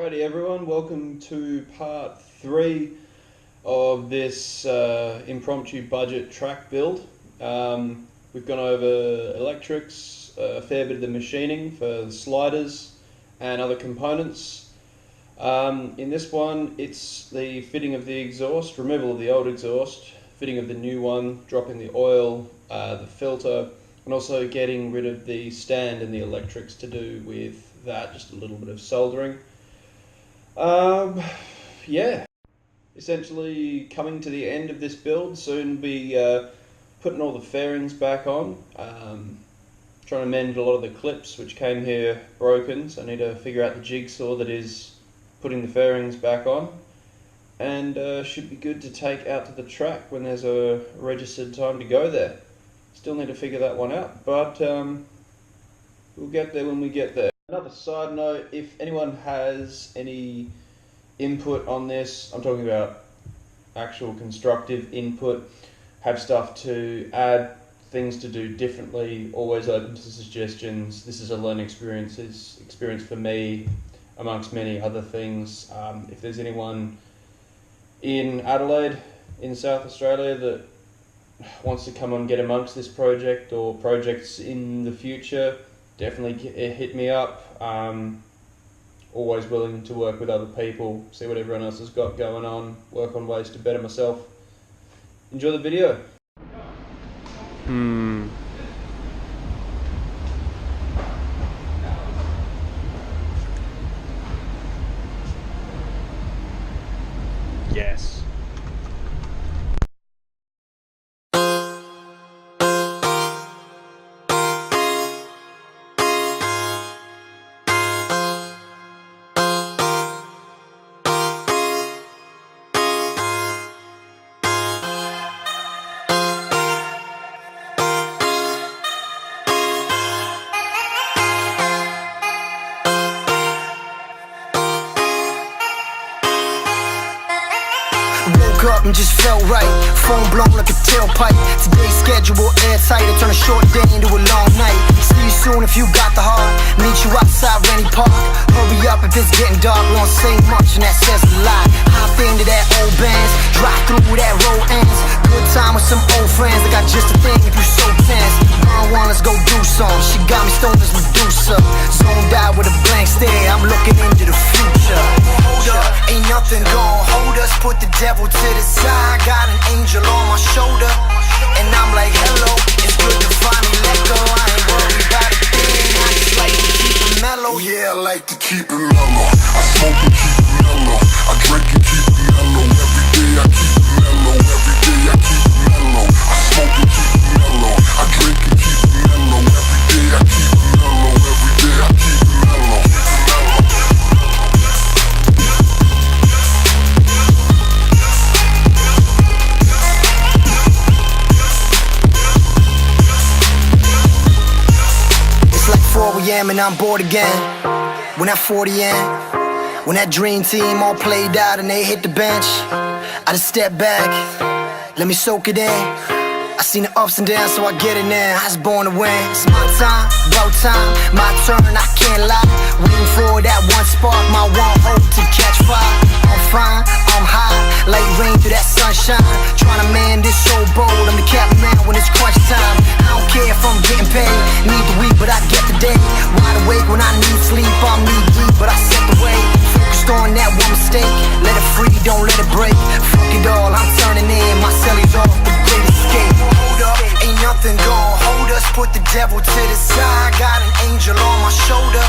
Alrighty everyone, welcome to part 3 of this impromptu budget track build. We've gone over electrics, a fair bit of the machining for the sliders and other components. In this one it's the fitting of the exhaust, removal of the old exhaust, fitting of the new one, dropping the oil, the filter, and also getting rid of the stand and the electrics to do with that, just a little bit of soldering. Yeah, essentially coming to the end of this build. Soon be putting all the fairings back on, trying to mend a lot of the clips which came here broken, so I need to figure out the jigsaw that is putting the fairings back on, and should be good to take out to the track when there's a registered time to go there. Still need to figure that one out, but we'll get there when we get there. Another side note, if anyone has any input on this, I'm talking about actual constructive input, have stuff to add, things to do differently, always open to suggestions. This is a learning experience for me, amongst many other things. If there's anyone in Adelaide, in South Australia, that wants to come and get amongst this project or projects in the future, definitely hit me up. Always willing to work with other people, see what everyone else has got going on, work on ways to better myself. Enjoy the video. Yes. Woke up and just felt right, phone blown like a tailpipe. Today's schedule airtight, I turn a short day into a long night. See you soon if you got the heart, meet you outside Rennie Park. Hurry up if it's getting dark, we don't say much and that says a lot. Hop into that old Benz, drive through that road ends. Good time with some old friends, I got just a thing if you so tense. One, let's go do some, she got me stoned as Medusa. Zoned out with a blank stare, I'm looking into the future. Hold up, ain't nothing gon' hold us, put the devil to the side, got an angel on my shoulder, and I'm like, hello, it's good to finally let go. I ain't worried about a thing, I just like to keep it mellow. Yeah, I like to keep it mellow. I smoke and keep it mellow, I drink and keep it mellow. Every day I keep it mellow, every day I keep it mellow. I smoke and keep it mellow, I drink and keep it mellow. Every day I keep it mellow, every day I keep it mellow. And I'm bored again. When that 40 in, when that dream team all played out and they hit the bench, I just step back, let me soak it in. I seen the ups and downs, so I get it now. I was born to win. It's my time, about time, my turn, I can't lie. Waiting for that one spark, my one hope to catch fire. I'm fine, I'm high, like rain through that sunshine. Trying to man this so bold, I'm the captain man when it's crunch time. I don't care if I'm getting paid, need the week but I get the day. Wide awake when I need sleep, I'm knee deep but I set the way. Focused on that one mistake, let it free, don't let it break. Fuck it all, I'm turning in, my cellies off, the great escape. Hold up, ain't nothing gon' hold us, put the devil to the side, got an angel on my shoulder,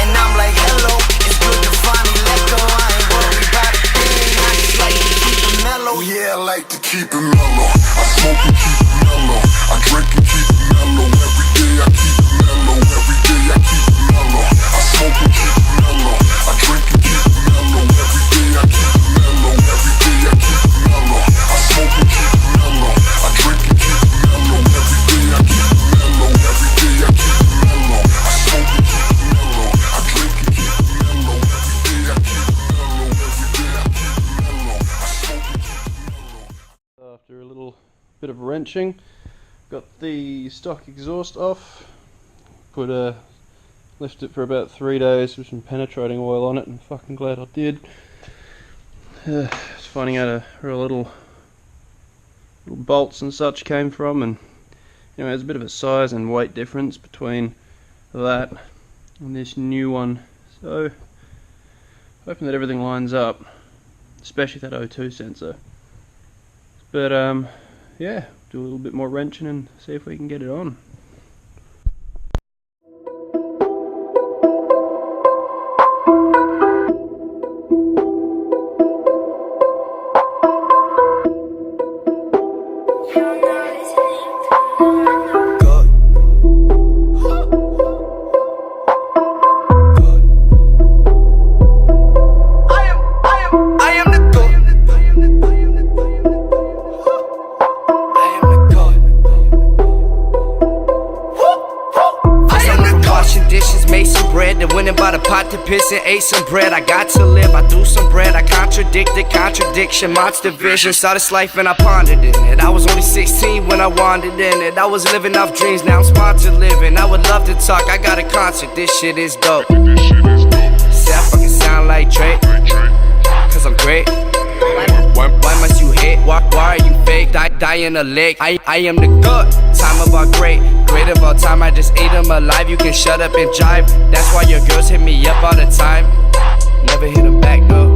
and I'm like, hello, it's good to finally let go. I ain't worried about a thing, I just like to keep it mellow. Yeah, I like to keep it mellow. I smoke and keep it mellow, I drink and keep it mellow. Every day I keep it mellow, every day I keep it mellow. I smoke and keep it mellow, I drink and keep it mellow. Every day I keep it mellow, every day I keep it mellow. I smoke and keep it mellow, I drink and keep it mellow. Every day I keep it mellow, every day I keep it mellow. I smoke and keep it mellow, I drink and keep it mellow. Every day I keep it mellow, every day I keep it mellow. I smoke and keep it mellow. After a little bit of wrenching, got the stock exhaust off, put a Left it for about 3 days with some penetrating oil on it, and I'm fucking glad I did. Just finding out where a little bolts and such came from, and you know, there's a bit of a size and weight difference between that and this new one. So hoping that everything lines up, especially that O2 sensor. But yeah, do a little bit more wrenching and see if we can get it on. Went and bought a pot to piss and ate some bread. I got to live, I threw some bread. I contradicted contradiction, monster vision. Saw this life and I pondered in it. I was only 16 when I wandered in it. I was living off dreams, now I'm sponsored living. I would love to talk, I got a concert. This shit is dope. Say I fucking sound like Drake, cause I'm great. Why must you hate? Why are you fake? Die in a lake. I am the good. Time of our great of all time. I just ate them alive. You can shut up and jive. That's why your girls hit me up all the time. Never hit them back though,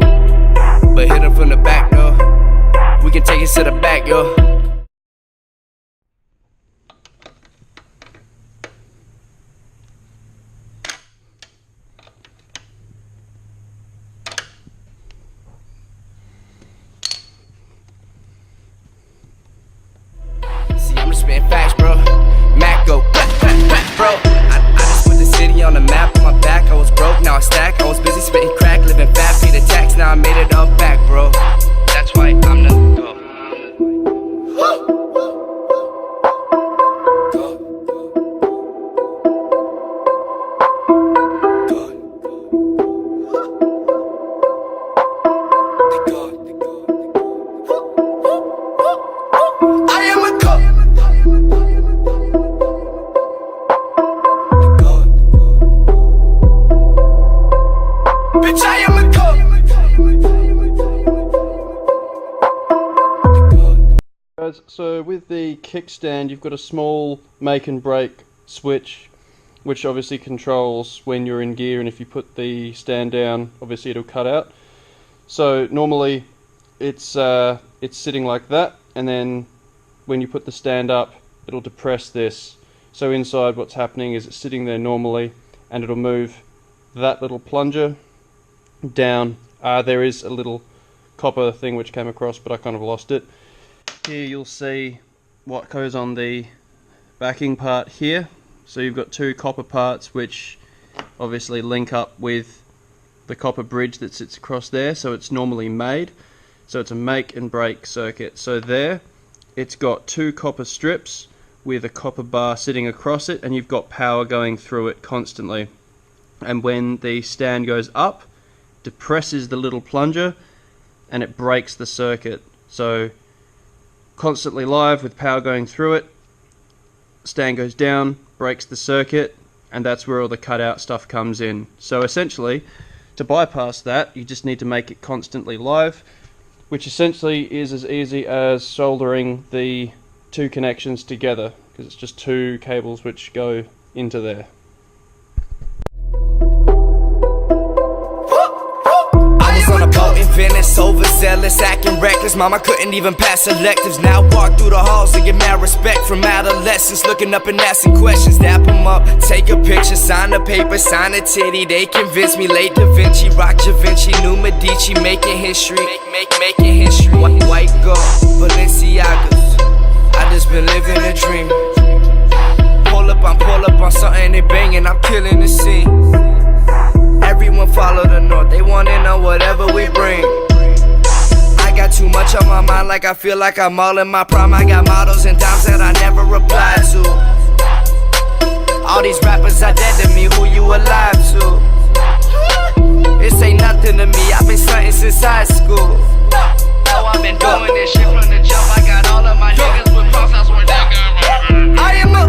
but hit them from the back though. We can take it to the back, yo. Facts, bro. Mac go, bro. I just put the city on the map on my back. I was broke, now I stack. I was busy spitting crack, living fat, paid the tax. Now I made it all back, bro. That's why I'm the go. I am a go. Bitch, I am a Guys, so with the kickstand you've got a small make and break switch which obviously controls when you're in gear, and if you put the stand down obviously it'll cut out. So normally it's sitting like that, and then when you put the stand up it'll depress this. So inside what's happening is it's sitting there normally and it'll move that little plunger down. There is a little copper thing which came across, but I kind of lost it. Here you'll see what goes on the backing part here. So you've got two copper parts which obviously link up with the copper bridge that sits across there, so it's normally made. So it's a make and break circuit. So there it's got two copper strips with a copper bar sitting across it, and you've got power going through it constantly. And when the stand goes up, depresses the little plunger and it breaks the circuit. So constantly live with power going through it, stand goes down, breaks the circuit, and that's where all the cutout stuff comes in. So essentially to bypass that you just need to make it constantly live, which essentially is as easy as soldering the two connections together, because it's just two cables which go into there. Venice, overzealous, acting reckless. Mama couldn't even pass electives. Now walk through the halls and get mad respect from adolescents, looking up and asking questions. Dap them up, take a picture, sign a paper, sign a titty. They convinced me, late Da Vinci, rock Da Vinci, new Medici, making history, making history. White gold, Balenciagas, I just been living a dream. Pull up on something they banging, I'm killing the scene. Everyone follow the north, they wanna know whatever we bring. I got too much on my mind, like I feel like I'm all in my prime. I got models and dimes that I never replied to. All these rappers are dead to me, who you alive to? This ain't nothing to me, I've been stunting since high school. Now I've been doing this shit from the jump. I got all of my niggas with cross, I swear that I am a